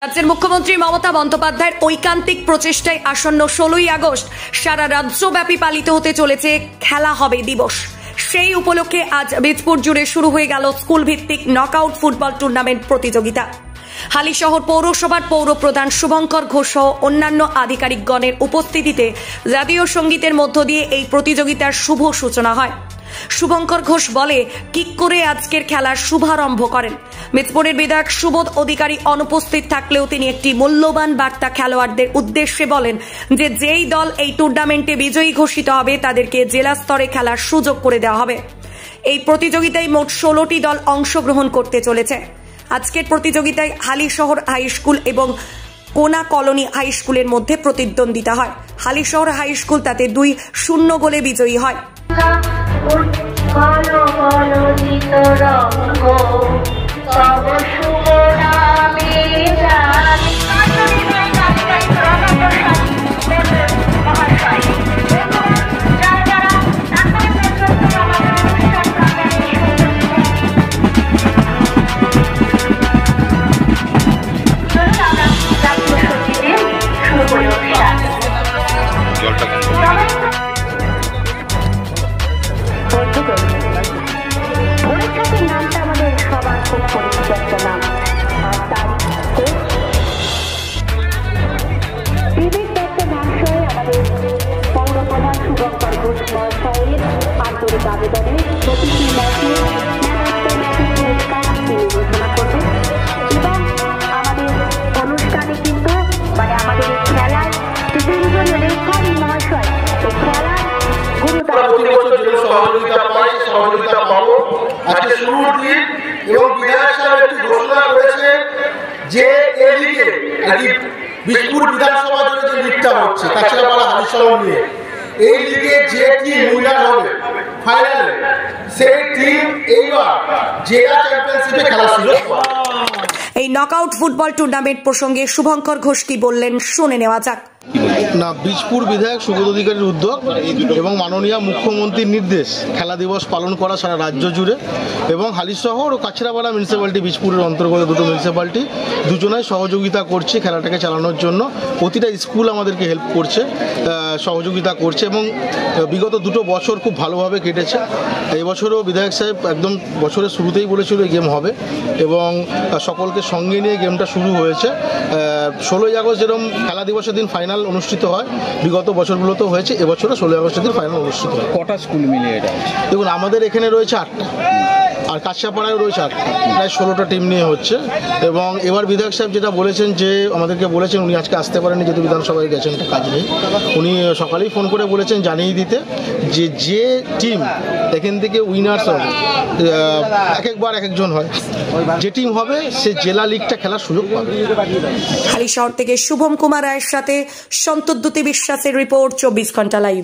রাজ্যের মুখ্যমন্ত্রী মমতা বন্দ্যোপাধ্যায়ের ঐকান্তিক প্রচেষ্টায় আসন্ন 16ই আগস্ট সারা রাজ্যব্যাপী পালিত হতে চলেছে খেলা হবে দিবস। সেই উপলক্ষে আজ বীজপুর জুড়ে শুরু হয়ে গেল স্কুল ভিত্তিক নকআউট ফুটবল টুর্নামেন্ট প্রতিযোগিতা। হালিশহর পৌরসভার পৌরপ্রধান শুভঙ্কর ঘোষ সহ অন্যান্য আধিকারিকগণের উপস্থিতিতে জাতীয় সঙ্গীতের মধ্য দিয়ে এই প্রতিযোগিতার শুভ সূচনা হয়। শুভঙ্কর ঘোষ বলে কিক করে আজকের খেলার শুভারম্ভ করেন। বীজপুরের বিধায়ক সুবোধ অধিকারী অনুপস্থিত থাকলেও তিনি একটি মূল্যবান বার্তা খেলোয়াড়দের উদ্দেশ্যে বলেন যে যেই দল এই টুর্নামেন্টে বিজয়ী ঘোষিত হবে তাদেরকে জেলা স্তরে খেলার সুযোগ করে দেওয়া হবে। এই প্রতিযোগিতায় মোট 16টি দল অংশগ্রহণ করতে চলেছে। আজকের প্রতিযোগিতায় হালিশহর হাই স্কুল এবং কোনা কলোনি হাই স্কুলের মধ্যে প্রতিদ্বন্দ্বিতা হয়। হালিশহর হাই স্কুল তাতে 2-0 গোলে বিজয়ী হয়। সহযোগিতা পাবো আজকে শুরুর দিন এবং বিধায়ক সাহেব একটি ঘোষণা করেছেন যে এই লিগে বীজপুর বিধানসভা জুড়ে যে লিগটা হচ্ছে কাছড়াপাড়া হালিশহর নিয়ে এই লিগে যে টিম উইনার হবে ফাইনালে সেই টিম এইবার জেলা চ্যাম্পিয়নশিপে খেলার সুযোগ পাবে। এই নকআউট ফুটবল টুর্নামেন্ট প্রসঙ্গে শুভঙ্কর ঘোষ কি বললেন শুনে নেওয়া যাক। না, বীজপুর বিধায়ক সুবোধ অধিকারীর উদ্যোগ এবং মাননীয় মুখ্যমন্ত্রীর নির্দেশ খেলা দিবস পালন করা সারা রাজ্য জুড়ে এবং হালিশহর ও কাছড়াপাড়া মিউনিসিপ্যালিটি বীজপুরের অন্তর্গত দুটো মিউনিসিপ্যালিটি দুজনাই সহযোগিতা করছে খেলাটাকে চালানোর জন্য। প্রতিটা স্কুল আমাদেরকে হেল্প করছে, সহযোগিতা করছে এবং বিগত 2 বছর খুব ভালোভাবে কেটেছে। এই বছরও বিধায়ক সাহেব একদম বছরের শুরুতেই বলেছিল এই গেম হবে এবং সকলকে সঙ্গে নিয়ে গেমটা শুরু হয়েছে। 16ই আগস্ট যেরকম খেলা দিবসের দিন ফাইনাল অনুষ্ঠিত হয়, বিগত বছরগুলোতেও হয়েছে, এবছরও 16 আগস্টের দিন ফাইনাল অনুষ্ঠিত হয়। কটা স্কুল মিলিয়ে এটা? দেখুন, আমাদের এখানে রয়েছে 8টা আর কাছড়াপাড়ায় রয়েছে 8টা, প্রায় 16টা টিম নিয়ে হচ্ছে। এবং এবার বিধায়ক সাহেব যেটা বলেছেন যে আমাদেরকে বলেছেন, উনি আজকে আসতে পারেননি যেহেতু বিধানসভায় গেছেন, কাজ নেই, উনি সকালেই ফোন করে বলেছেন জানিয়ে দিতে যে টিম এখান থেকে উইনার্স হবে, এক একবার এক একজন হয়, যে টিম হবে সে জেলা লিগটা খেলার সুযোগ পাবে। হালিশহর থেকে শুভম কুমার রায়ের সাথে সন্তদ্যুতি বিশ্বাসের রিপোর্ট, 24 ঘন্টা লাইভ।